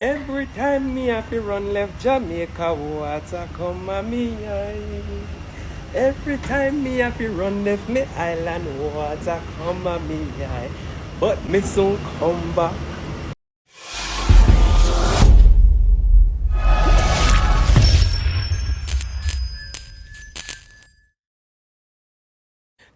Every time me have to run left Jamaica, water come a me eye. Every time me have to run left me island, water come a me eye. But me soon come back.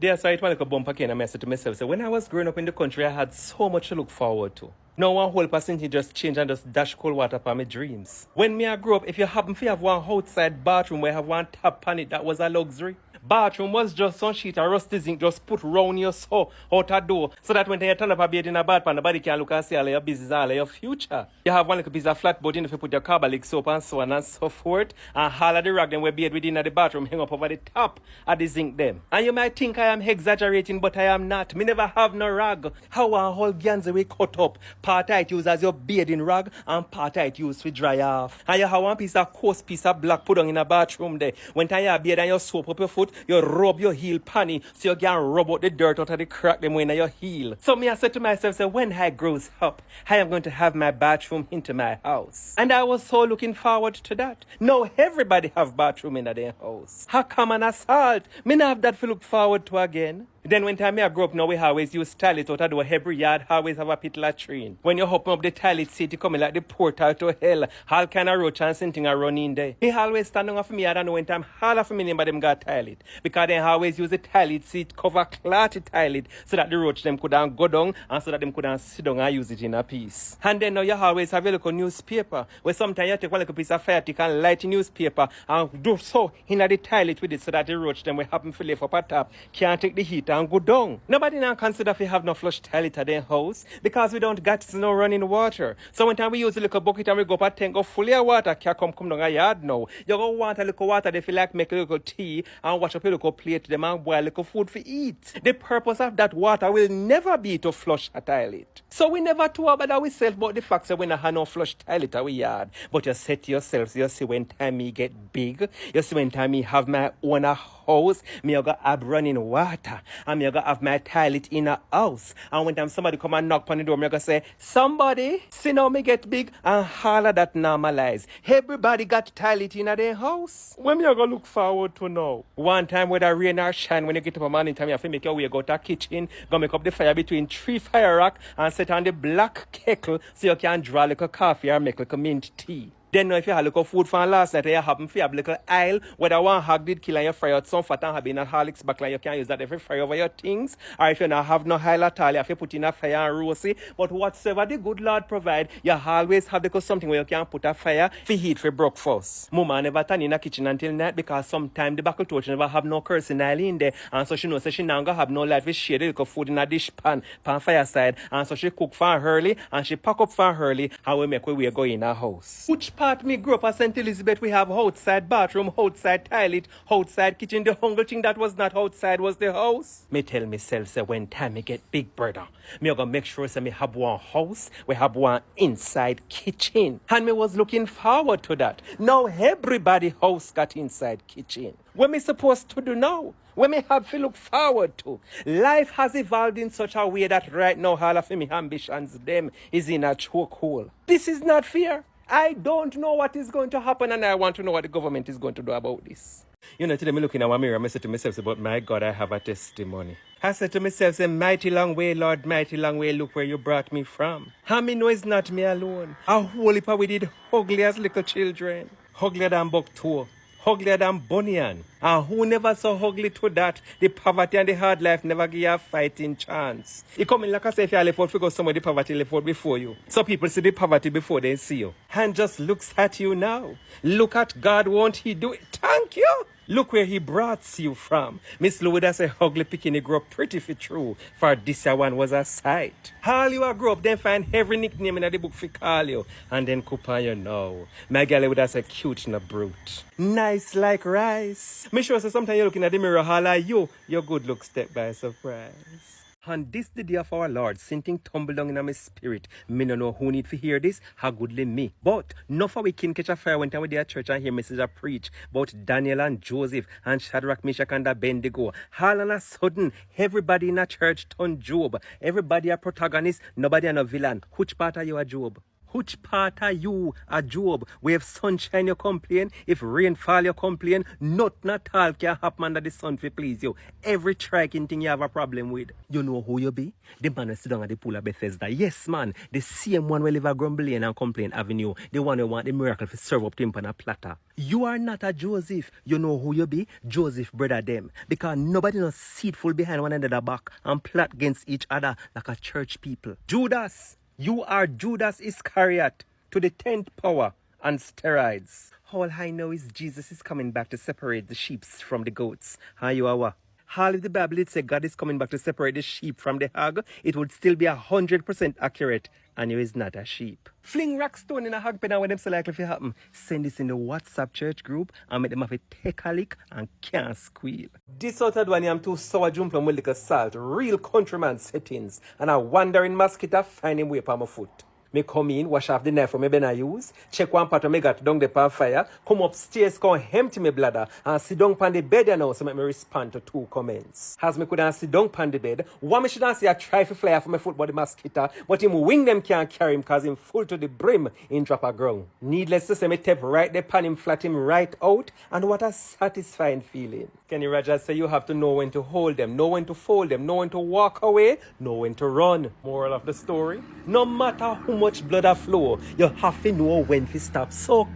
There's a like a bumper can and I said to myself, so when I was growing up in the country, I had so much to look forward to. Now one whole percentage just change and just dash cold water for my dreams. When me I grew up, if you happen to have one outside bathroom where you have one tap on it, that was a luxury. Bathroom was just some sheet of rusty zinc just put round your so out a door so that when you turn up a bed in a bath pan, nobody can look and see all of your business, all of your future. You have one little piece of flat board in if you put your carbolic soap and so on and so forth, and all of the rag them we bed within the bathroom hang up over the top of the zinc them. And you might think I am exaggerating, but I am not. Me never have no rag. How a whole ganze we cut up, part of it use as your bathing rag and part of it use to dry off. And you have one piece of coarse piece of black put on in a bathroom there. When you have beard and you soap up your foot, you rub your heel panny so you can rub out the dirt out of the crack them when your heel. So me I said to myself, so when I grows up, I am going to have my bathroom into my house. And I was so looking forward to that. Now everybody have bathroom in their house. How come an assault? Me not have that to look forward to again. Then when time I grew up now, we always use toilet out of the every yard, always have a pit latrine. When you open up the toilet seat, you come in like the portal to hell. All kind of roach and something are running there. He always standing up for me, I don't know when time all of me name them got toilet. Because they always use the toilet seat cover cloth the toilet so that the roach them could go down and so that them could sit down and use it in a piece. And then now you always have a little newspaper where sometimes you take one little piece of fire stick and light the newspaper and do so in the toilet with it so that the roach them will happen to lift up a top, can't take the heat and go down. Nobody now consider if we have no flush toilet at their house because we don't got no running water. So when time we use a little bucket and we go up a tank of fully of water, can come down a yard now. You go want a little water, they feel like make a little tea and wash up a little plate them and boil a little food for eat. The purpose of that water will never be to flush a toilet. So we never talk about ourselves about the fact that we don't have no flush toilet at our yard. But you say to yourselves, you see when time me get big, you see when time me have my own house, me I go have running water and me I go have my toilet in a house. And when time somebody come and knock on the door, me I go say, somebody, see now me get big and all of that normalize. Everybody got toilet in their house. When me I go look forward to now. One time whether rain or shine, when you get up a morning time, you have to make your way go to the kitchen, go make up the fire between 3 fire rack and set on the black kettle so you can draw like a coffee or make like a mint tea. Then if you have a little food from last night, you happen to have a little aisle whether one hog did kill and you fry out some fat and have in a Horlicks back line, you can use that if you fry over your things. Or if you don't have no aisle at all, you have to put in a fire and roast it. But whatsoever the good Lord provide, you always have something where you can put a fire for heat for breakfast. Mama never turn in the kitchen until night because sometimes the buckle torch never have no cursing oil in there. And so she knows so she now gonna have no light to shade the little food in a dish pan fireside. And so she cook for early and she pack up for early and we make we go in her house. Which part me grew up at St. Elizabeth, we have outside bathroom, outside toilet, outside kitchen. The only thing that was not outside was the house. Me tell myself, say when time me get big brother, me gonna make sure say me have one house, we have one inside kitchen. And me was looking forward to that. Now everybody house got inside kitchen. What me supposed to do now? What me have to look forward to? Life has evolved in such a way that right now all of me ambitions them is in a chokehold. This is not fair. I don't know what is going to happen and I want to know what the government is going to do about this. You know, today me looking at my mirror, I said to myself, but my God, I have a testimony. I said to myself, say, mighty long way, Lord, mighty long way, look where you brought me from. How me know it's not me alone. A whole heap we did ugly as little children. Uglier than buck toe. Uglier than Bunyan. And who never saw ugly to that? The poverty and the hard life never give you a fighting chance. It come in like I say, if you left out, figure some of the poverty left out before you. So people see the poverty before they see you. And just looks at you now. Look at God, won't he do it? Thank you. Look where he brought you from. Miss Louida say ugly picking grow up pretty for true. For this one was a sight. All you grow up, then find every nickname in the book for call you. And then coupon you know. My girl would have say cute and a brute. Nice like rice. Me sure say sometimes you're looking at the mirror, all like you. Your good look step by surprise. And this the day of our Lord, something tumble down in my spirit. Me no know who need to hear this, how goodly me. But no for we can catch a fire when time we there at church and hear message a preach about Daniel and Joseph and Shadrach, Meshach and Abednego. All on a sudden, everybody in a church turned Job. Everybody a protagonist, nobody a villain. Which part are you a Job? Which part are you, a Job? Where if sunshine you complain, if rainfall you complain, nothing at all can happen under the sun to please you. Every striking thing you have a problem with. You know who you be? The man who sit down at the pool of Bethesda. Yes, man. The same one who live a grumbling and complain avenue. The one who want the miracle to serve up to him on a platter. You are not a Joseph. You know who you be? Joseph brother them. Because nobody no seatful behind one another back and plot against each other like a church people. Judas. You are Judas Iscariot to the 10th power on steroids. All I know is Jesus is coming back to separate the sheep from the goats. And you are what? All if the Bible did say God is coming back to separate the sheep from the hog, it would still be 100% accurate. And you is not a sheep. Fling rock stone in a hog pen when them so likely to happen. Send this in the WhatsApp church group and make them have a take a lick and can't squeal. This other one I'm too sour jump from with liquor salt. Real countryman settings. And a wandering mosquito find him way on my foot. Me come in, wash off the knife from me ben I use, check one part of me got down the pan fire, come upstairs, come empty me bladder, and sit down pan the bed now so make me respond to 2 comments. As me couldn't sit down pan the bed, one me shouldn't see a try to fly off my foot by the mosquito, but him wing them can't carry him cause him full to the brim in drop a ground. Needless to say, me tap right there pan him flat him right out, and what a satisfying feeling. Kenny Rogers say you have to know when to hold them, know when to fold them, know when to walk away, know when to run. Moral of the story, no matter how much blood a flow, you have to know when to stop soak.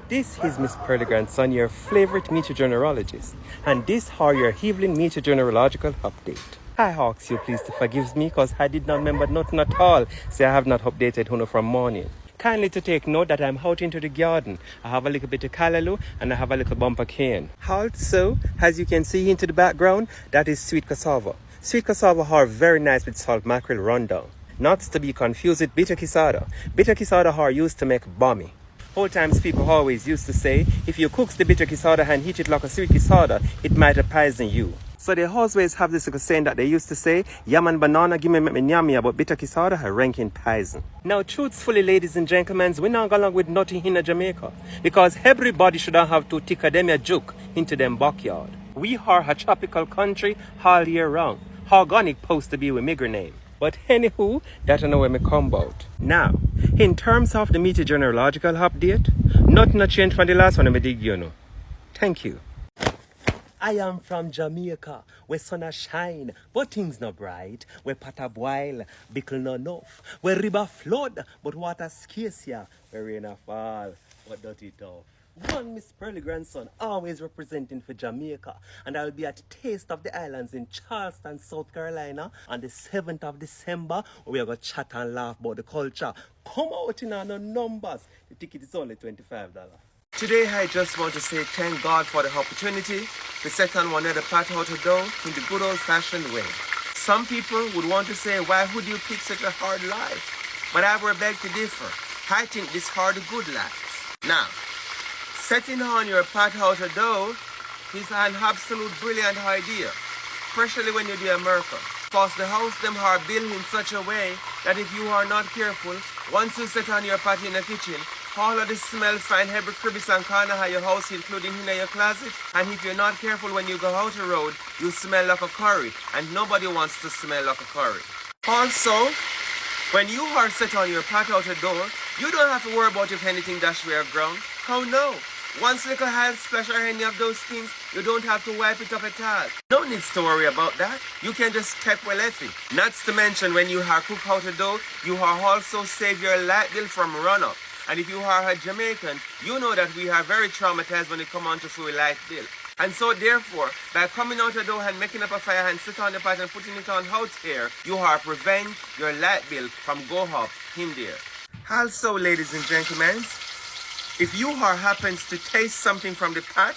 This is MsPearlyGrandSon, your favorite meteorologist, and this are your evening meteorological update. I ask you please to forgive me because I did not remember nothing at all, so I have not updated Huno from morning. Kindly to take note that I'm out into the garden. I have a little bit of callaloo and I have a little bumper cane. Also, as you can see into the background, that is sweet cassava. Sweet cassava are very nice with salt mackerel rundown. Not to be confused with bitter cassava. Bitter cassava are used to make bommy. Old times people always used to say, if you cook the bitter cassava and heat it like a sweet cassava, it might poison you. So they always have this saying that they used to say, yam and banana give me nyam but bitter cassava are ranking poison. Now truthfully, ladies and gentlemen, we're not going along with nothing in Jamaica. Because everybody should not have to take a them a joke into them backyard. We are a tropical country all year round. Organic supposed to be with migrant name. But anywho, that I know where me come about. Now, in terms of the meteorological update, nothing a change from the last one I dig you know. Thank you. I am from Jamaica, where sun a shine, but things not bright. Where pata boil, bickle not enough. Where river flood, but water scarce here. Where rain a fall, but dirty tough. One MsPearlyGrandSon, always representing for Jamaica, and I'll be at Taste of the Islands in Charleston, South Carolina on the 7th of December, where we are going to chat and laugh about the culture. Come out in our numbers. The ticket is only $25. Today I just want to say thank God for the opportunity to set on one another pat out of dough in the good old-fashioned way. Some people would want to say, why would you pick such a hard life? But I would beg to differ. I think this hard a good life. Now, setting on your pot out of dough is an absolute brilliant idea, especially when you do a miracle. Because the house them are built in such a way that if you are not careful, once you set on your pot in the kitchen, all of the smell find every crevice and corner of your house, including in your closet. And if you're not careful when you go out the road, you smell like a curry, and nobody wants to smell like a curry. Also, when you are set on your pot out the door, you don't have to worry about if anything dash where ground. How no? Once little hand splash or any of those things, you don't have to wipe it up at all. No needs to worry about that. You can just step well effie. Not to mention when you are cook out the dough, you are also save your light bill from run up. And if you are a Jamaican, you know that we are very traumatized when it comes on to food light bill. And so therefore, by coming out the door and making up a fire and sit on the pot and putting it on hot air, you are prevent your light bill from go up in there. Also, ladies and gentlemen, if you are happens to taste something from the pot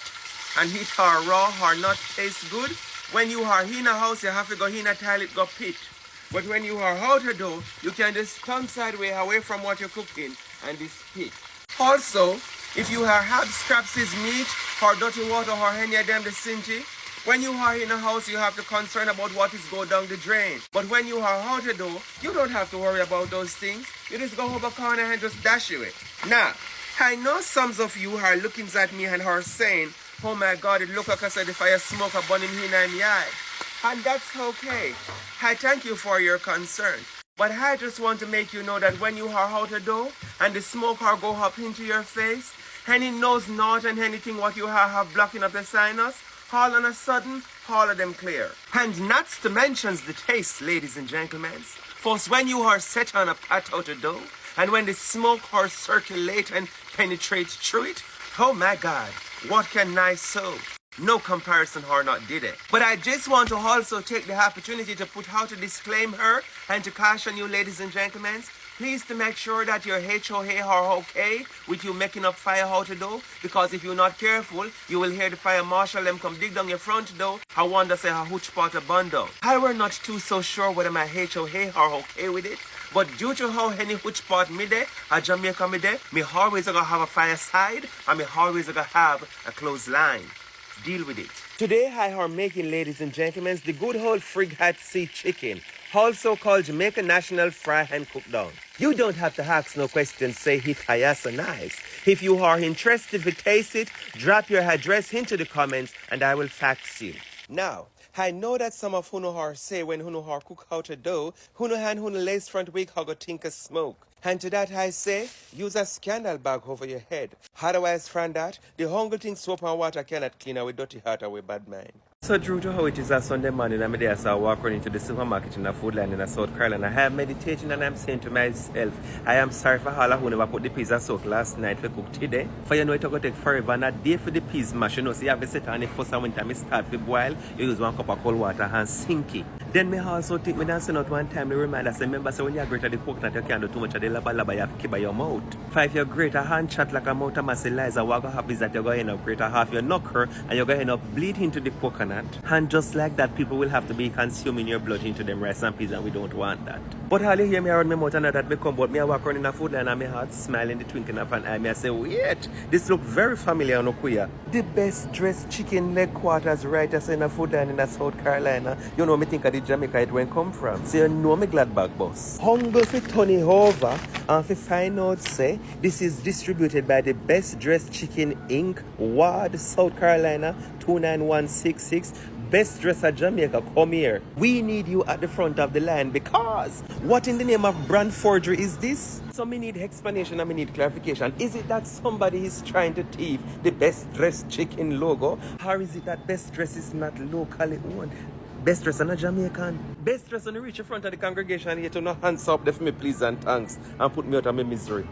and it are raw or not taste good, when you are in a house, you have to go in a toilet, go pit. But when you are out the door, you can just stand sideways away from what you're cooking and just pit. Also, if you have scraps is meat or dirty water or any of them the sinty, when you are in a house, you have to concern about what is go down the drain. But when you are out the door, you don't have to worry about those things. You just go over corner and just dash it. Now, I know some of you are looking at me and are saying, oh my God, it look like I said the fire smoke a burning in my eye. And that's okay. I thank you for your concern. But I just want to make you know that when you are out the door and the smoke are go up into your face, any nose knot and anything what you have blocking up the sinus, all on a sudden, all of them clear. And not to mention the taste, ladies and gentlemen. First, when you are set on a pat out the door, and when the smoke are circulate and penetrate through it, oh my God, what can I say? No comparison or not did it. But I just want to also take the opportunity to put out a disclaimer and to caution you, ladies and gentlemen, please to make sure that your HOA are okay with you making up fire out the door, because if you're not careful, you will hear the fire marshal them come dig down your front door. I wonder say a hooch pot a bundle. I were not too so sure whether my HOA are okay with it. But due to how any which part me there, a Jamaica me there, me always gonna have a fireside and me always gonna have a clothesline. Deal with it. Today I am making, ladies and gentlemen, the good old frigate sea chicken, also called Jamaican National Fry and Cook Down. You don't have to ask no questions, say if I so nice. If you are interested to taste it, drop your address into the comments and I will fax you. Now, I know that some of who know her say when who know her cook out a dough, who know hand who know lace front week how go think a smoke. And to that I say, use a scandal bag over your head. Otherwise from that, the hungry thing soap and water cannot clean away dirty heart away bad mind. So true to how it is a Sunday morning, I'm there, so I walk running to the supermarket in the food line in South Carolina. I am meditating and I'm saying to myself, I am sorry for all who never put the peas soak last night for cook today. For you know it will take forever and a day for the peas mash, you know, so you have to set on the first and when time it start to boil, you use 1 cup of cold water and sink it. Then me also think me dancing out one time, me remind us, remember, so when you grate the coconut, you can't do too much of the laba laba, you have to keep by your mouth. If you grate a hand shot like a mouth of Marceliza, what will happen is that you're going to end up grate a half your knuckle and you're going to end up bleed into the coconut. And just like that, people will have to be consuming your blood into them rice and peas, and we don't want that. But all you hear me around my mouth and that me come, but me I walk around in the food line and my heart smiling, the twinkling of an eye. Me I say, wait, this look very familiar on Okuya. The best dressed chicken leg quarters right as in a food line in South Carolina. You know me think of the Jamaica it went come from. So you know me glad bag boss. Humble for Tony over and for find out say this is distributed by the Best Dressed Chicken Inc. Ward, South Carolina 29166. Best dresser Jamaica, come here. We need you at the front of the line because what in the name of brand forgery is this? So me need explanation and me need clarification. Is it that somebody is trying to thief the Best Dressed Chicken logo? Or is it that Best Dress is not locally owned? Best Dress and a Jamaican. Best Dress on the reach in front of the congregation here to no hands up there for me please and thanks and put me out of my misery.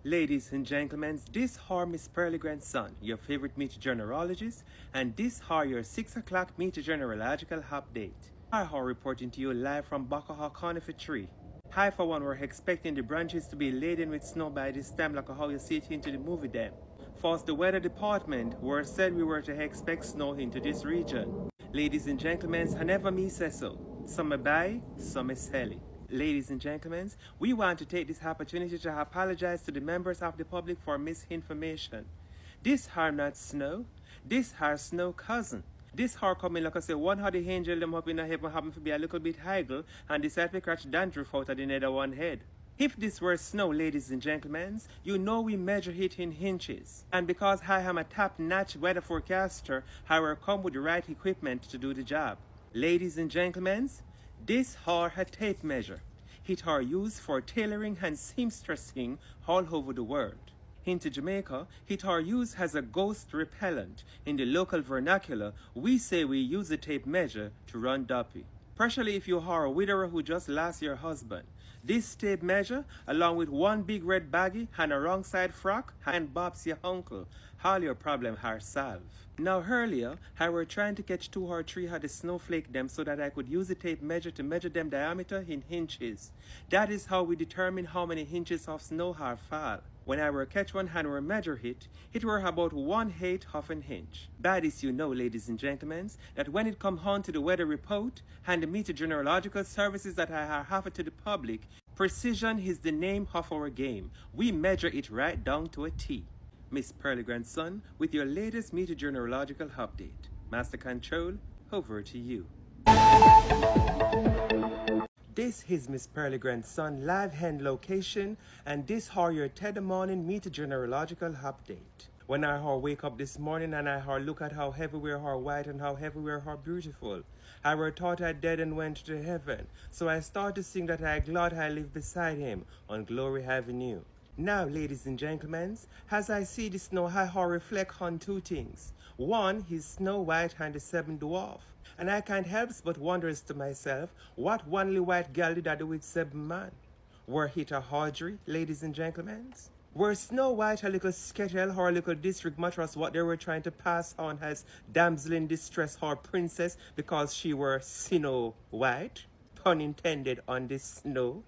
Ladies and gentlemen, this are MsPearlyGrandSon, your favorite meteorologist, and this are your 6 o'clock meteorological update. I are reporting to you live from Bakaha Conifer Tree. Hi for one, we're expecting the branches to be laden with snow by this time like how you see it into the movie them. First, the weather department were said we were to expect snow into this region. Ladies and gentlemen, I never me say so. Some may buy, some may sell it. Ladies and gentlemen, we want to take this opportunity to apologize to the members of the public for misinformation. This are not snow. This are snow cousin. This are coming like I say, one how the angel them up in the heaven happen to be a little bit higgle and decide to catch dandruff out of the nether one head. If this were snow, ladies and gentlemen, you know we measure it in inches. And because I am a top-notch weather forecaster, I will come with the right equipment to do the job. Ladies and gentlemen, this are a tape measure. It are used for tailoring and seamstressing all over the world. Into Jamaica, it are used as a ghost repellent. In the local vernacular, we say we use a tape measure to run duppy. Especially if you are a widower who just lost your husband. This tape measure, along with one big red baggie and a wrong side frock, and Bob's your uncle, all your problems are solved. Now earlier, I were trying to catch 2 or 3 of the snowflake them so that I could use the tape measure to measure them diameter in inches. That is how we determine how many inches of snow have fall. When I were catch one and were measure it, it were about 1/8 of an inch. That is you know, ladies and gentlemen, that when it come on to the weather report and the meteorological services that I have to the public, precision is the name of our game. We measure it right down to a T. MsPearlyGrandSon with your latest meteorological update. Master Control, over to you. This is MsPearlyGrandSon live hand location, and this are your Ted Morning meteorological update. When I wake up this morning and I look at how everywhere are white and how everywhere are beautiful, I were thought I dead and went to heaven. So I start to sing that I glad I live beside him on Glory Avenue. Now, ladies and gentlemen, as I see the snow, I reflect on two things. One, his Snow White and the seven dwarf. And I can't help but wonder to myself, what one little white girl did I do with seven man? Were it a Audrey, ladies and gentlemen? Were Snow White a little skettle or a little district mattress what they were trying to pass on as damsel in distress or princess because she were Snow White? Pun intended on this Snow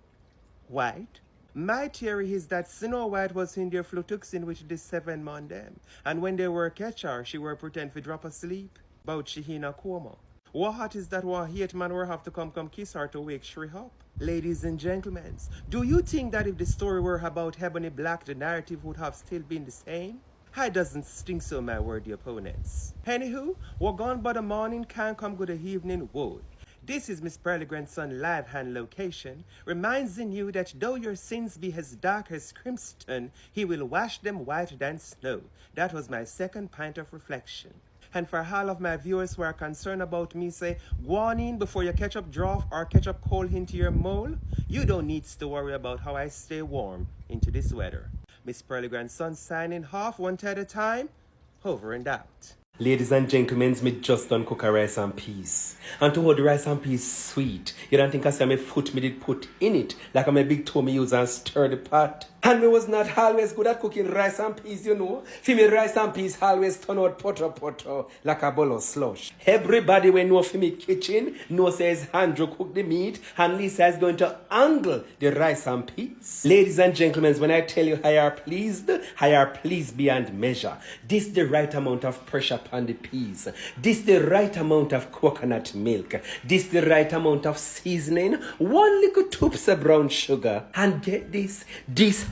White. My theory is that Snow White was in their flutuxin with the seven man them. And when they were catch her, she were pretend to drop asleep. Bout she in a coma. What is that one 8 man will have to come kiss her to wake she up? Ladies and gentlemen, do you think that if the story were about Ebony Black, the narrative would have still been the same? I doesn't think so, my worthy opponents. Anywho, we're gone by the morning, can't come good evening, would. This is MsPearlyGrandSon live hand location, reminding you that though your sins be as dark as crimson, he will wash them whiter than snow. That was my second pint of reflection. And for all of my viewers who are concerned about me, say, go on in before you catch up draft or catch up cold into your mole, you don't need to worry about how I stay warm into this weather. MsPearlyGrandSon signing off one at a time, over and out. Ladies and gentlemen, me just done cook a rice and peas. And to hold the rice and peas sweet, you don't think I say my foot me did put in it, like I'm a big toe me use and stir the pot. And me was not always good at cooking rice and peas, you know. For me, rice and peas always turn out poto, like a bowl of slush. Everybody we know for me kitchen, knows says Andrew cook the meat, and Lisa is going to angle the rice and peas. Ladies and gentlemen, when I tell you I are pleased beyond measure. This the right amount of pressure on the peas. This the right amount of coconut milk. This the right amount of seasoning. 1 little tubs of brown sugar. And get this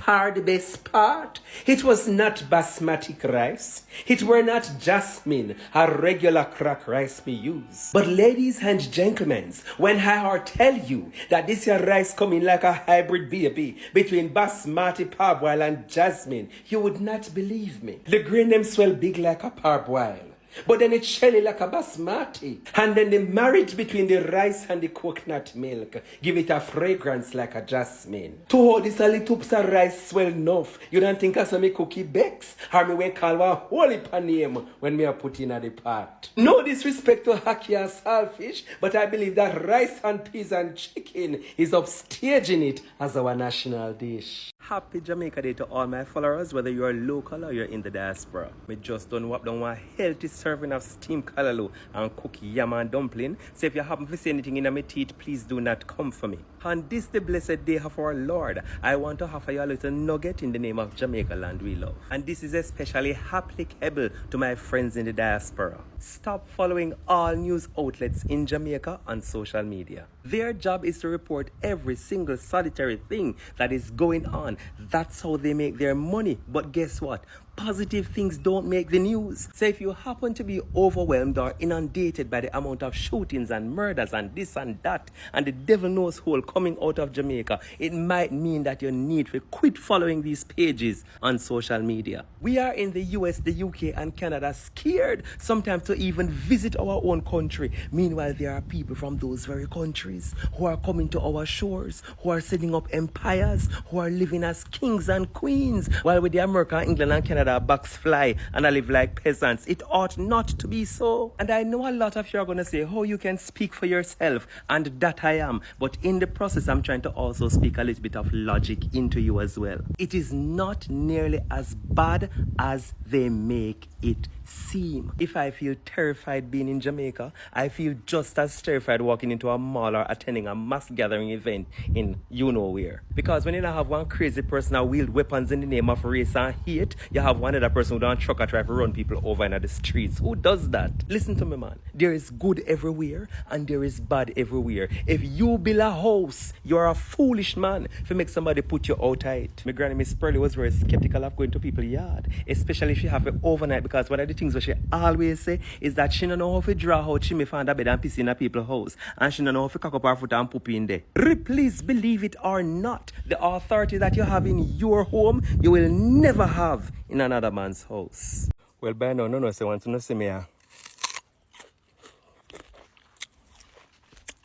are the best part. It was not basmati rice. It were not jasmine, a regular crack rice we use. But ladies and gentlemen, when I tell you that this here rice coming like a hybrid baby between basmati parboil and jasmine, you would not believe me. The grain them swell big like a parboil. But then it's shelly like a basmati. And then the marriage between the rice and the coconut milk give it a fragrance like a jasmine. To hold this a little tubs of rice swell enough, you don't think I saw me cookie bakes? Or me when call one holy name when me are put in at the pot. No disrespect to hacky and saltfish, but I believe that rice and peas and chicken is upstaging it as our national dish. Happy Jamaica Day to all my followers, whether you are local or you're in the diaspora. Me just done whop down one healthy serving of steamed callaloo and cook yam and dumpling. So if you happen to see anything in my teeth, please do not come for me. On this the blessed day of our Lord, I want to offer you a little nugget in the name of Jamaica land we love. And this is especially applicable to my friends in the diaspora. Stop following all news outlets in Jamaica on social media. Their job is to report every single solitary thing that is going on. That's how they make their money. But guess what? Positive things don't make the news. So if you happen to be overwhelmed or inundated by the amount of shootings and murders and this and that, and the devil knows who coming out of Jamaica, it might mean that you need to quit following these pages on social media. We are in the US, the UK and Canada scared sometimes to even visit our own country. Meanwhile, there are people from those very countries who are coming to our shores, who are setting up empires, who are living as kings and queens, while with the America, England and Canada bucks fly and I live like peasants. It ought not to be so. And I know a lot of you are going to say, oh, you can speak for yourself, and that I am. But in the process, I'm trying to also speak a little bit of logic into you as well. It is not nearly as bad as they make it seem. If I feel terrified being in Jamaica, I feel just as terrified walking into a mall or attending a mass gathering event in you know where. Because when you don't have one crazy person who wield weapons in the name of race and hate, you have one other person who don't truck or try to run people over in the streets. Who does that? Listen to me, man. There is good everywhere and there is bad everywhere. If you build a house, you're a foolish man if you make somebody put you out of it. My granny Miss Pearly was very skeptical of going to people's yard, especially if you have it overnight, because one of the things that she always say is that she don't know how to draw out she may find a bed and piss in a people's house, and she don't know how to cock up her foot and poop in there. Please believe it or not, the authority that you have in your home, you will never have in another man's house. Well, by now, no, so want to see me.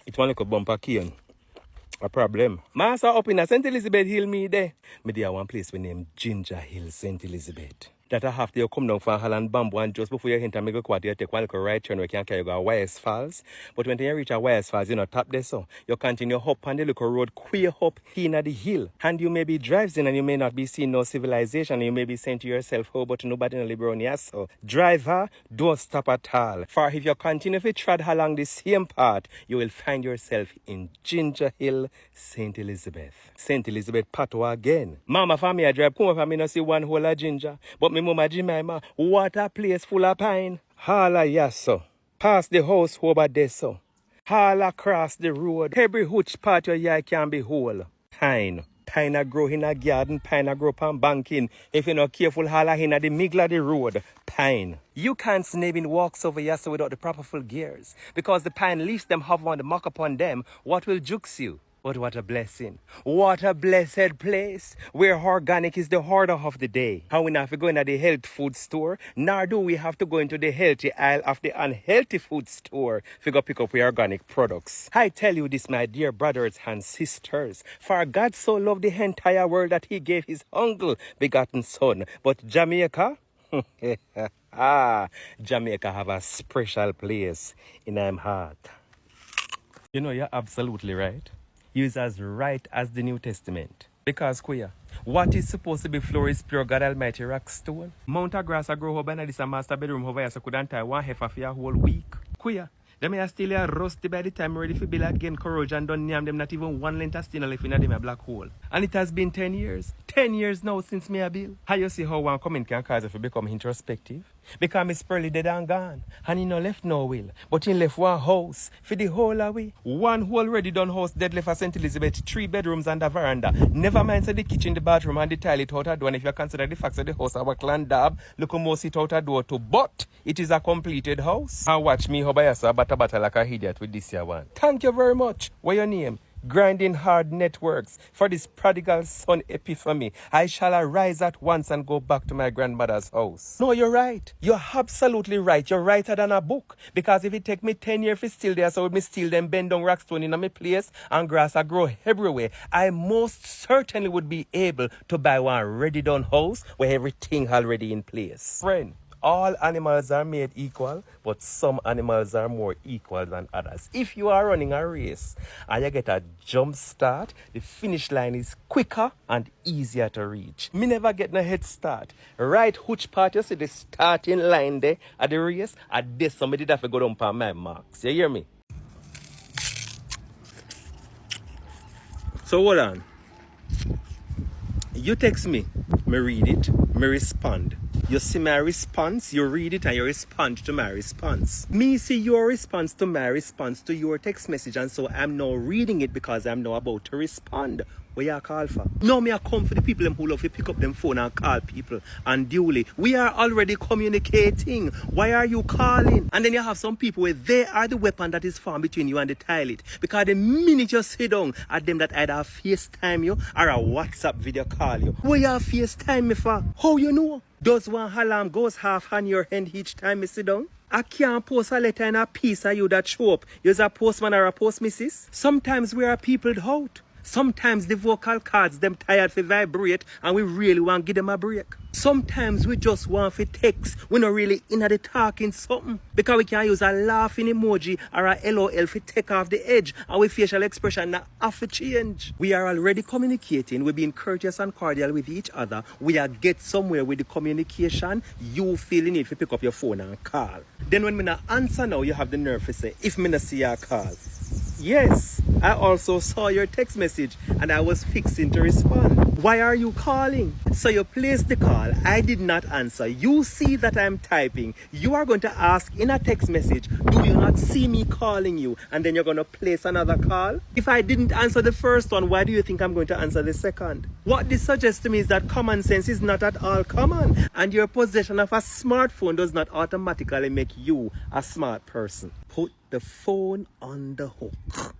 It one like a bumper cane. A problem. Master up in a St. Elizabeth Hill me there. Me there one place we name Ginger Hill, St. Elizabeth. That I have to come down from Holland Bamboo and just before you enter me go quarter you take one little right turn where you can carry go Wires Falls. But when you reach a Wires Falls, you know tap there so. You continue up on the little road queer up in the hill. And you may be drives in and you may not be seeing no civilization and you may be saying to yourself, oh, but nobody in the liberal here so. Driver, don't stop at all. For if you continue to tread along the same path, you will find yourself in Ginger Hill, St. Elizabeth. St. Elizabeth Patois again. Mama for me I drive come over me not see one whole of ginger. But me mama Jamaica, what a place full of pine. All a yes so. Past the house over there so. All across the road. Every which part your yard can be whole. Pine. Pine a grow in a garden, pine a grow on banking. If you're not careful, all a in the middle of the road. Pine. You can't snake walks over here so without the proper full gears. Because the pine leaves them have one to mark upon them. What will jukes you? But what a blessing. What a blessed place where organic is the order of the day. How we not have to go into the health food store, nor do we have to go into the healthy aisle of the unhealthy food store to go pick up our organic products. I tell you this, my dear brothers and sisters, for God so loved the entire world that he gave his only begotten son. But Jamaica, Jamaica have a special place in my heart. You know, you're absolutely right. You're as right as the New Testament. Because, queer, what is supposed to be floor is pure God Almighty rock stone. Mount a grass a grow up and this a master bedroom over here so couldn't tie one heifer for a whole week. Queer, them are still a rusty by the time ready for build again corrosion done name them not even one length of steel left in them a black hole. And it has been 10 years. 10 years now since me a build. How you see how one comment can cause if you become introspective? Because Miss Pearly dead and gone. And he no left no will. But he left one house for the whole away. One whole already done house dead left for St. Elizabeth, 3 bedrooms and a veranda. Never mind say the kitchen, the bathroom and the toilet out a door. And if you consider the fact that the house our clan dab, look how most it out a door too. But it is a completed house. And watch me how by yourself bata like a idiot with this year one. Thank you very much. What your name? Grinding Hard Networks for this prodigal son epiphany. I shall arise at once and go back to my grandmother's house. No, you're right. You're absolutely right. You're righter than a book. Because if it take me 10 years to still there, so me still them bend down rock stone in my place and grass I grow everywhere, I most certainly would be able to buy one ready done house where everything already in place. Friend, all animals are made equal, but some animals are more equal than others. If you are running a race and you get a jump start, the finish line is quicker and easier to reach. Me never get no head start. Right which part you see the starting line there at the race, at this somebody that have to go down for my marks. You hear me? So hold on. You text me read it, me respond. You see my response, you read it and you respond to my response. Me see your response to my response to your text message, and so I'm now reading it because I'm now about to respond. What you call for? Now me I come for the people who love to pick up them phone and call people unduly. We are already communicating. Why are you calling? And then you have some people where they are the weapon that is formed between you and the toilet. Because the minute you sit down at them that either FaceTime you or a WhatsApp video call you. What you have FaceTime me for? How you know? Does one alarm goes half on your hand each time you sit down? I can't post a letter in a piece of you that show up. You're a postman or a post missus. Sometimes we are peopled out. Sometimes the vocal cords them tired for vibrate and we really want to give them a break. Sometimes we just want to text. We not really in the talking something. Because we can use a laughing emoji or a LOL to take off the edge and we facial expression not have to change. We are already communicating. We're being courteous and cordial with each other. We are get somewhere with the communication. You feeling it if you pick up your phone and call. Then when me not answer now, you have the nerve to say, if me not see your call. Yes, I also saw your text message and I was fixing to respond. Why are you calling? So you placed the call. I did not answer. You see that I'm typing. You are going to ask in a text message, do you not see me calling you? And then you're going to place another call? If I didn't answer the first one, why do you think I'm going to answer the second? What this suggests to me is that common sense is not at all common. And your possession of a smartphone does not automatically make you a smart person. Put the phone on the hook.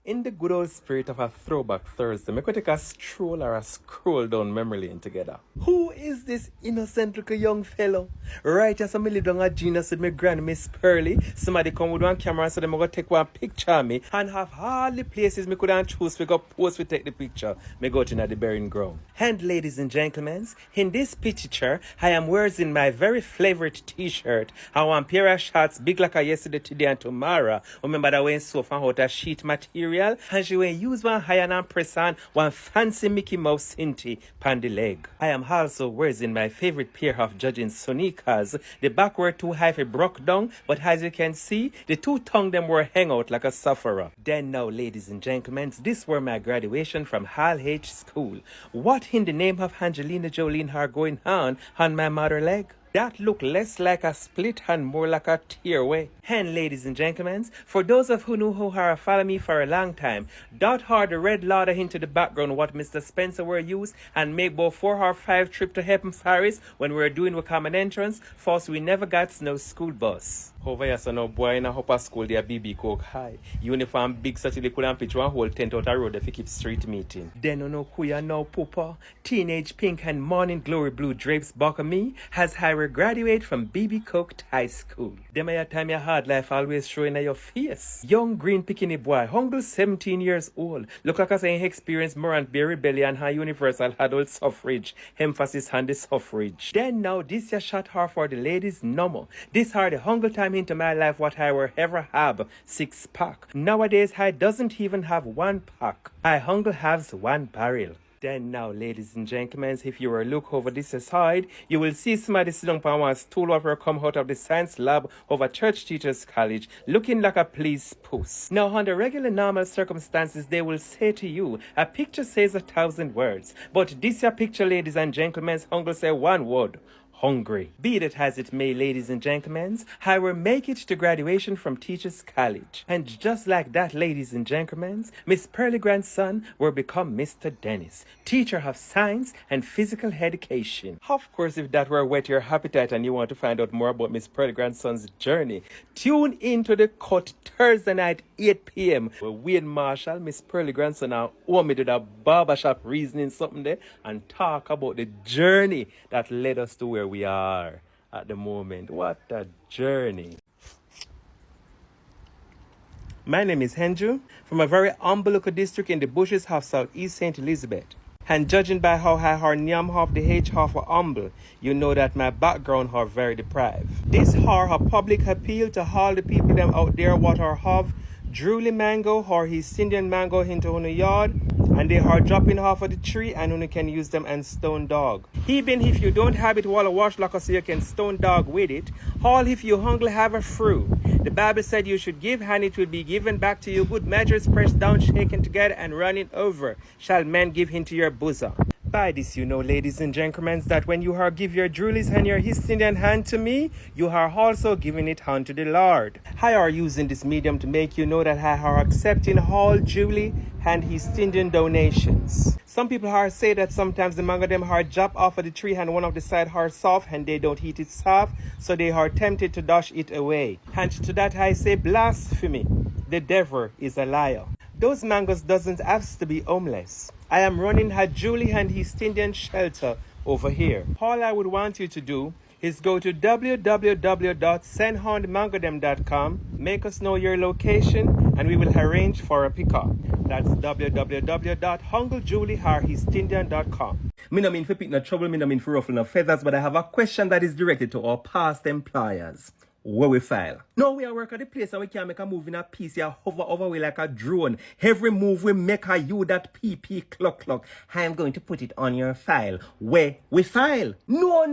In the good old spirit of a throwback Thursday, me could take a stroll or a scroll down memory lane together. Who is this innocent little young fellow? Right as I live down a genius with my grand Miss Pearly, somebody come with one camera so they go take one picture of me and have all the places me could choose to go post to take the picture. Me go to the burying ground. And ladies and gentlemen, in this picture, I am wearing my very favorite t-shirt. I want pair of shorts big like I yesterday, today and tomorrow. Remember that when so from out a sheet material. And she will use one iron and press on one fancy Mickey Mouse cinty pan the leg. I am also wearing my favorite pair of judging sneakers. The back were too high for broke down, but as you can see, the two tongue them were hang out like a sufferer. Then now, ladies and gentlemen, this were my graduation from Hall H School. What in the name of Angelina Jolene are going on my mother leg? That look less like a split and more like a tearway. And ladies and gentlemen, for those of who know who are follow me for a long time, dot hard the red ladder into the background what Mr. Spencer were used and make about 4 or 5 trip to Heaven Paris when we were doing the common entrance. First we never got no school bus. Over here, so no boy in a upper school, they are BB Coke High. Uniform big such they couldn't pitch one whole tent out a road if you keep street meeting. Then you know who you now, Poopa. Teenage pink and morning glory blue drapes back of me has I graduate from BB Coke High School. Them your time your hard life always showing at your face. Young green bikini boy, humble 17 years old. Look like I say experience more and Berry Belly and her universal adult suffrage. Emphasis on the suffrage. Then now this your shot her for the ladies normal. This are the humble time into my life what I will ever have 6 pack. Nowadays I doesn't even have 1 pack. I hunger has 1 barrel. Then now, ladies and gentlemen, if you were look over this side, you will see somebody sitting on one stool over come out of the science lab of a church teachers college, looking like a police post. Now, under regular normal circumstances, they will say to you, a picture says 1,000 words. But this your picture, ladies and gentlemen, hunger say 1 word. Hungry. Be that as it may, ladies and gentlemen, I will make it to graduation from Teachers College. And just like that, ladies and gentlemen, MsPearlyGrandSon will become Mr. Dennis, teacher of science and physical education. Of course, if that were whet your appetite and you want to find out more about MsPearlyGrandson's journey, tune into the cut Thursday night, 8 p.m. where Wayne Marshall, MsPearlyGrandSon, and Omi did a barbershop reasoning something there and talk about the journey that led us to where we are at the moment. What a journey. My name is Henju from a very humble local district in the bushes of Southeast St. Elizabeth. And judging by how I her name half the H half are humble, you know that my background are very deprived. This are a public appeal to all the people them out there what are have drooly mango or his Indian mango into on the yard, and they are dropping off of the tree and only can use them and stone dog. Even if you don't have it while wash like so you can stone dog with it, all if you hungry have a fruit. The Bible said you should give and it will be given back to you. Good measures pressed down, shaken together and running over shall men give into your bosom. By this you know, ladies and gentlemen, that when you are give your jewels and your East Indian hand to me, you are also giving it unto the Lord. I are using this medium to make you know that I are accepting all jewelry and East Indian donations. Some people are say that sometimes the mango them are drop off of the tree and one of the side are soft and they don't eat it soft, so they are tempted to dash it away. And to that I say blasphemy. The devil is a liar. Those mangoes doesn't have to be homeless. I am running a Julie and East Indian shelter over here. All I would want you to do is go to www.sendhoundmangodem.com, make us know your location, and we will arrange for a pickup. That's www.hunglejulie.eastindian.com. Me no mean for pick no trouble, me no mean for ruffle no feathers, but I have a question that is directed to our past employers. Where we file. Now we are work at the place and we can make a move in a piece. You hover over we like a drone. Every move we make a you that PP clock. I'm going to put it on your file. Where we file. No,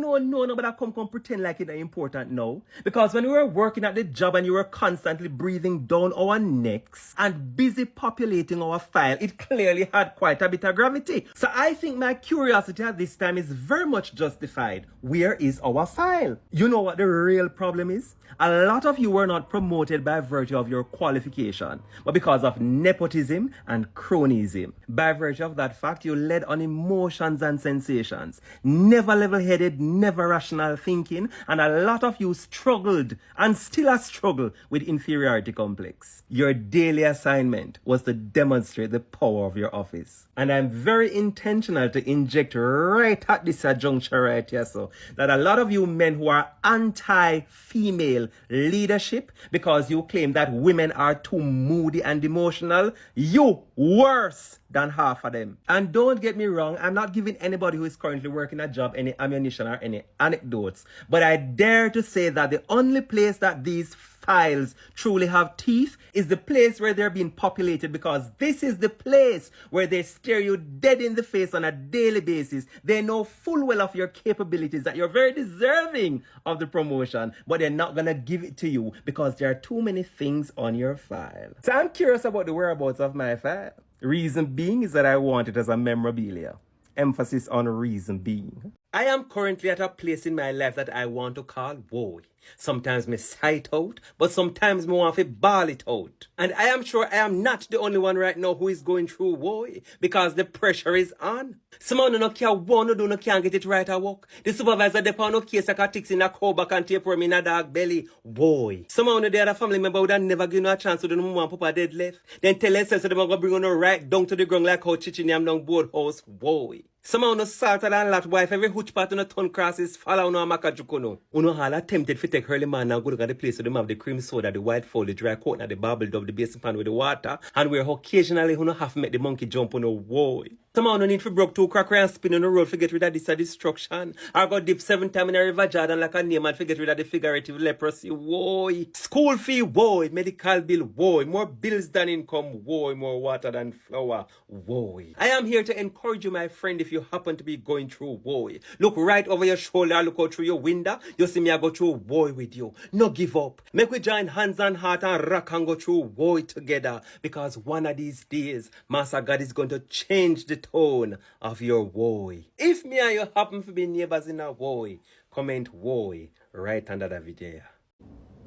but I come pretend like it is important now. Because when we were working at the job and you were constantly breathing down our necks and busy populating our file, it clearly had quite a bit of gravity. So I think my curiosity at this time is very much justified. Where is our file? You know what the real problem is? A lot of you were not promoted by virtue of your qualification, but because of nepotism and cronyism. By virtue of that fact, you led on emotions and sensations, never level-headed, never rational thinking, and a lot of you struggled and still a struggle with inferiority complex. Your daily assignment was to demonstrate the power of your office. And I'm very intentional to inject right at this juncture right here, so that a lot of you men who are anti-female leadership because you claim that women are too moody and emotional, you worse than half of them. And don't get me wrong, I'm not giving anybody who is currently working a job any ammunition or any anecdotes, but I dare to say that the only place that these files truly have teeth is the place where they're being populated, because this is the place where they stare you dead in the face on a daily basis. They know full well of your capabilities, that you're very deserving of the promotion, but they're not gonna give it to you because there are too many things on your file. So I'm curious about the whereabouts of my file. Reason being is that I want it as a memorabilia. Emphasis on reason being. I am currently at a place in my life that I want to call woe. Sometimes me sight out, but sometimes me want to bawl it out. And I am sure I am not the only one right now who is going through woe, because the pressure is on. Some of no care what no do, no can't get it right at work. The supervisor depend no case like a ticks in a cow back and tape me in a dog belly. Woe. Some of the other family member would have never give no a chance to do no mama and papa dead left. Then tell themselves so they going to bring on right down to the ground like how Chichinyam down board house. Woe. Some of no salted and lot wife, every hooch part on a ton crosses follow no makajukono. Uno all attempted to take early man and go to the place where they have the cream soda, the white foil, the dry coat, and the bubble dub, the basin pan with the water, and where occasionally uno have to make the monkey jump on a wall. Some of no need to broke 2 cracker and spin on the road to get rid of this destruction. Or go dip 7 times in a river Jordan like a name and to get rid of the figurative leprosy. Whoa. School fee, whoa. Medical bill, whoa. More bills than income, whoa. More water than flour, whoa. I am here to encourage you, my friend, if you happen to be going through whoa. Look right over your shoulder, look out through your window. You see me, I go through whoa with you. No give up. Make we join hands and heart and rock and go through whoa together. Because one of these days, Master God is going to change the tone of your woe. If me and you happen to be neighbors in a woe, comment woe right under the video.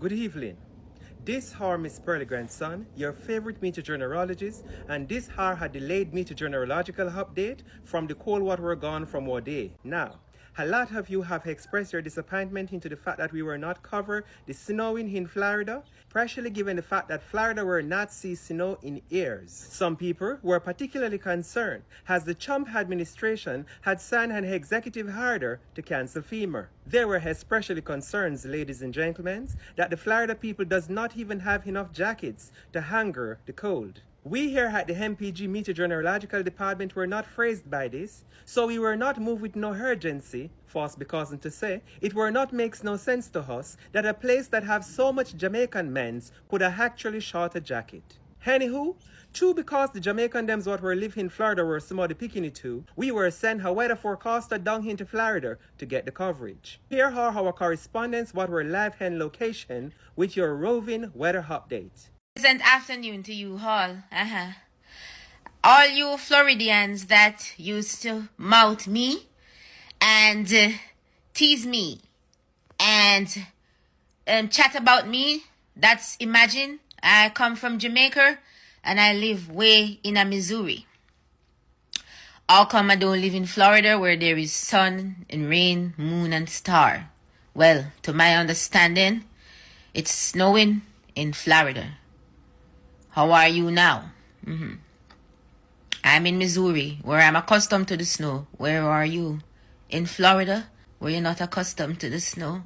Good evening. This hour, MsPearlyGrandSon, your favorite meteorologist, and this hour had delayed meteorological update from the cold water we're gone from our day. Now, a lot of you have expressed your disappointment into the fact that we were not covered the snowing in Florida, especially given the fact that Florida were not see snow in years. Some people were particularly concerned as the Trump administration had signed an executive order to cancel FEMA. There were especially concerns, ladies and gentlemen, that the Florida people does not even have enough jackets to hunger the cold. We here at the MPG Meteorological Department were not phrased by this, so we were not moved with no urgency, false because to say, it were not makes no sense to us that a place that have so much Jamaican men's could have actually short a jacket. Anywho, true because the Jamaican dems what were living in Florida were somebody picking it to, we were sent a weather forecaster down into Florida to get the coverage. Here are our correspondents what were live hand location with your roving weather update. Pleasant afternoon to you all. All you Floridians that used to mouth me and tease me and chat about me, that's imagine I come from Jamaica and I live way in Missouri. How come I don't live in Florida where there is sun and rain, moon and star? Well, to my understanding, it's snowing in Florida. How are you now? I'm in Missouri, where I'm accustomed to the snow. Where are you? In Florida, where you're not accustomed to the snow.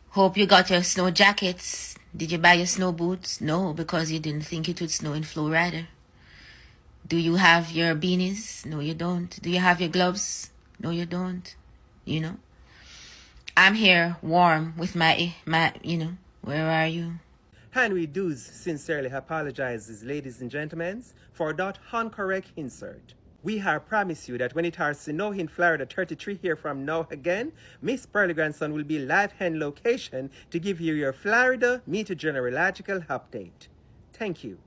Hope you got your snow jackets. Did you buy your snow boots? No, because you didn't think it would snow in Florida. Do you have your beanies? No, you don't. Do you have your gloves? No, you don't. You know. I'm here warm with my, where are you? And we do sincerely apologizes, ladies and gentlemen, for that incorrect insert. We have promised you that when it has snow in Florida 33 here from now again, MsPearlyGrandSon will be live hand location to give you your Florida meteorological update. Thank you.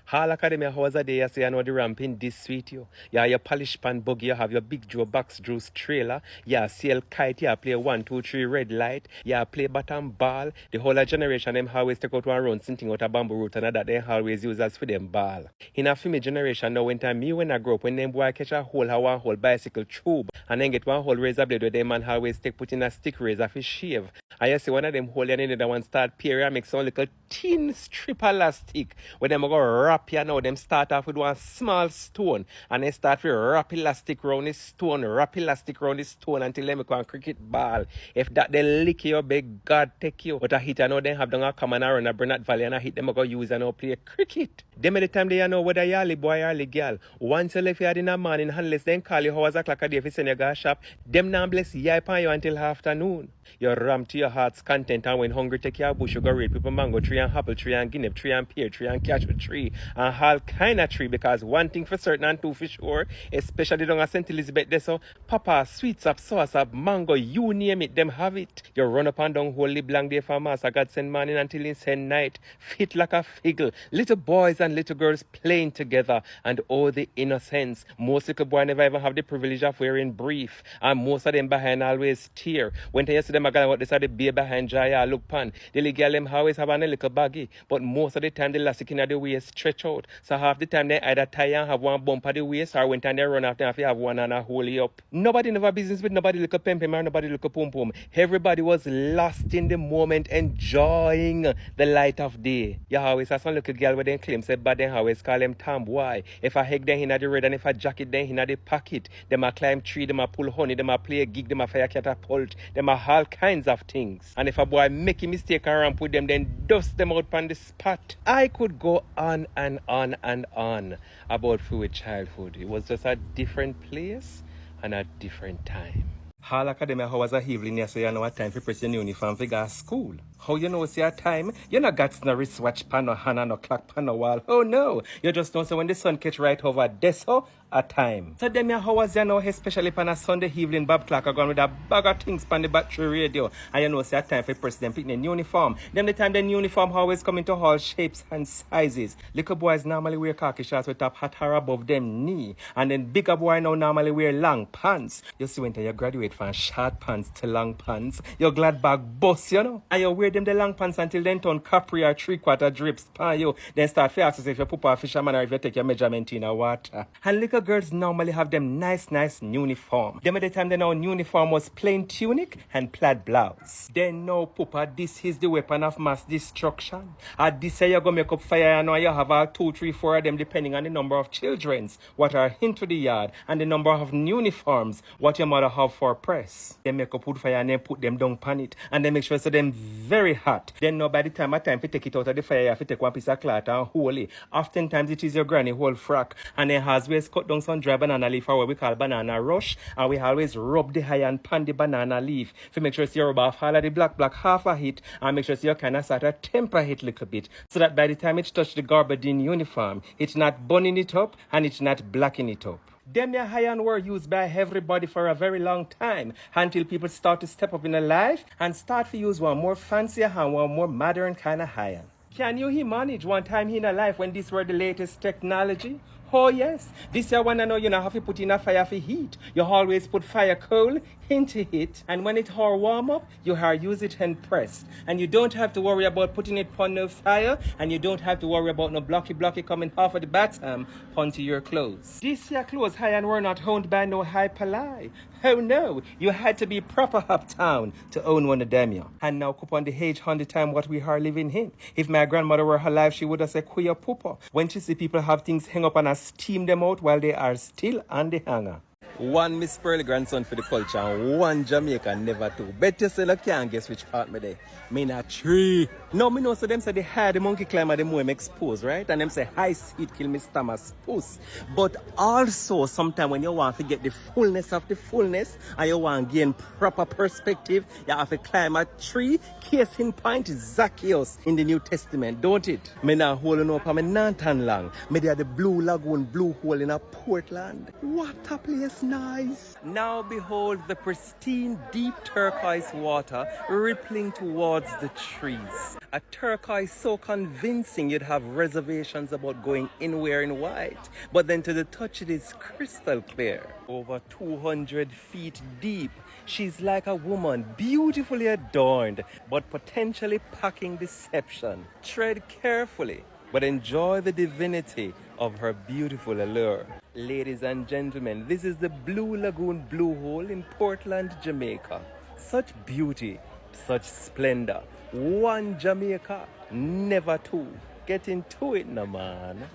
Hall Academy hours a day, you say, you know the ramping this sweet you. You have your polish pan buggy, you have your big Joe box Drew's trailer, you sail kite, you play 1, 2, 3 red light, you play bottom ball. The whole generation them always take out one run, something out a bamboo root and that they always use as for them ball. In a female generation now, when I grow up, when them boy catch a hole, how one whole bicycle tube, and then get one whole razor blade where them man always take put in a stick razor for shave. And you see one of them hole and then the one start peer and make some little thin strip elastic where them go wrap you now. Them start off with one small stone and they start with wrap elastic round the stone, wrap elastic round the stone until they make one cricket ball. If that they lick you, beg God take you. But I hit I know they have done a come and run a Bernard Valley and I hit them go use and now play cricket. Them at the time they know whether you're a boy or a girl. Once you left you in the morning unless they call you hours o'clock a day if you send you go shop, them now bless you upon you until afternoon. You ram to your heart's content and when hungry take your bush you go raid people mango tree and apple tree and guinea tree and pear tree and cashew tree and all kind of tree because one thing for certain and two for sure, especially down at St. Elizabeth there so papa, sweet sap, sour sap, mango, you name it, them have it. You run up and down wholly blank day for master God send morning until he send night, fit like a figgle, little boys and little girls playing together and all the innocence. Most little boys never even have the privilege of wearing brief and most of them behind always tear. When you see them a guy what they say the beer behind Jaya look pan. The little girl them always have a little baggy, but most of the time the elastic in the waist stretch out. So half the time they either tie and have one bump at the waist or when time they run after if you have one and a hold up. Nobody never business with nobody look a pem or nobody look a pum pum. Everybody was lost in the moment enjoying the light of day. You always have some little girl with them claim say but they always call them tomboy. If I hug them in the red and if I jacket them in the pocket, them a climb tree, them a pull honey, them a play a gig, them a fire catapult, them a all kinds of things. And if a boy make a mistake and ramp with them, then dust them out on the spot. I could go on and on and on about fluid childhood. It was just a different place and a different time. Hall Academy hours a evening, you say you know a time for press your uniform for go to school. How you know see a time? You not got no wristwatch pan no hand no clock pan no wall. Oh no! You just know so when the sun catch right over there so a time. So them your hours you know especially on a Sunday evening Bob Clark are going with a bag of things pan the battery radio and you know see a time for press them picking uniform. Them the time the uniform always come into all shapes and sizes. Little boys normally wear khaki shorts with top hat or above them knee and then bigger boy now normally wear long pants. You see when you graduate from short pants to long pants, your glad bag bust you know and you wear them the long pants until then turn capri or 3/4 drips pan you then start to ask if you put a fisherman or if you take your measurement in a water. And little girls normally have them nice uniform. Them at the time they know uniform was plain tunic and plaid blouse. Then now pupa this is the weapon of mass destruction. At this you go make up fire and now you have all 2, 3, 4 of them depending on the number of children what are into the yard and the number of uniforms what your mother have for press. They make up wood fire and then put them down pan it and then make sure so them very hot. Then now by the time to take it out of the fire, you have to take one piece of cloth and hold it. Oftentimes it is your granny whole frack and then has always cut down some dry banana leaf or what we call banana rush and we always rub the iron pan the banana leaf to make sure you rub off all of the black half of it and make sure you kind of start to temper it a little bit so that by the time it touch the garbage in uniform, it's not burning it up and it's not blacking it up. Them your iron were used by everybody for a very long time until people start to step up in their life and start to use one more fancier and one more modern kind of iron. Can you manage one time in a life when these were the latest technology? Oh yes, this year one I know you not have to put in a fire for heat. You always put fire coal into it and when it all warm up, you use it and pressed. And you don't have to worry about putting it on no fire and you don't have to worry about no blocky coming off of the bottom onto your clothes. This year clothes iron were not owned by no hyperlie. Oh no, you had to be proper uptown to own one of them. And now up on the age 100 time what we are living in. If my grandmother were alive, she would have said queer pooper. When she see people have things hang up and steam them out while they are still on the hanger. One MsPearlyGrandSon for the culture and one Jamaica never two. Bet you say you can't guess which part me there. Me not tree. No, me know so them say the higher the monkey climber the more I'm exposed, right? And them say high seat kill me stomach puss. But also sometimes when you want to get the fullness of the fullness and you want to gain proper perspective, you have to climb a tree. Case in point Zacchaeus in the New Testament, don't it? Me not holding up me not tan long. Me there the Blue Lagoon Blue Hole in a Portland. What a place nice. Now behold the pristine deep turquoise water rippling towards the trees. A turquoise so convincing you'd have reservations about going anywhere in white. But then to the touch it is crystal clear. Over 200 feet deep. She's like a woman, beautifully adorned, but potentially packing deception. Tread carefully, but enjoy the divinity of her beautiful allure. Ladies and gentlemen, this is the Blue Lagoon Blue Hole in Portland, Jamaica. Such beauty, such splendor. One Jamaica, never two. Get into it, now, man.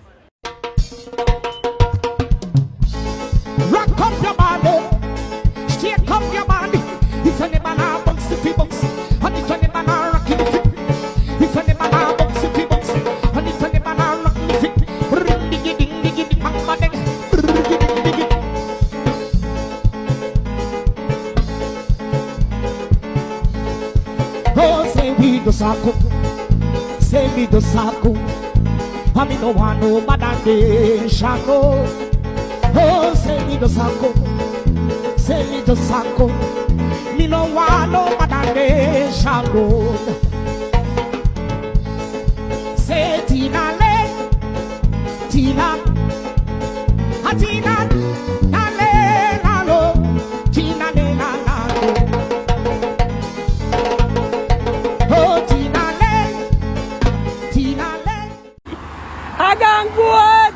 Rock up your body, shake up your body. If any man bounce the bounce, and if any man rock the feet, if any man bounce the bounce, and if any man rock the feet, ring diggy ding diggy ding bang bang, oh, say we do sako, say we do sako. I mean no one no better than Shango. Oh, say me the sako, say me the sako. Me no want no better than Shango. Say Tina le, Tina, a Tina, na le na lo, Tina le na na lo. Oh, Tina le, Tina le. Hagang buat!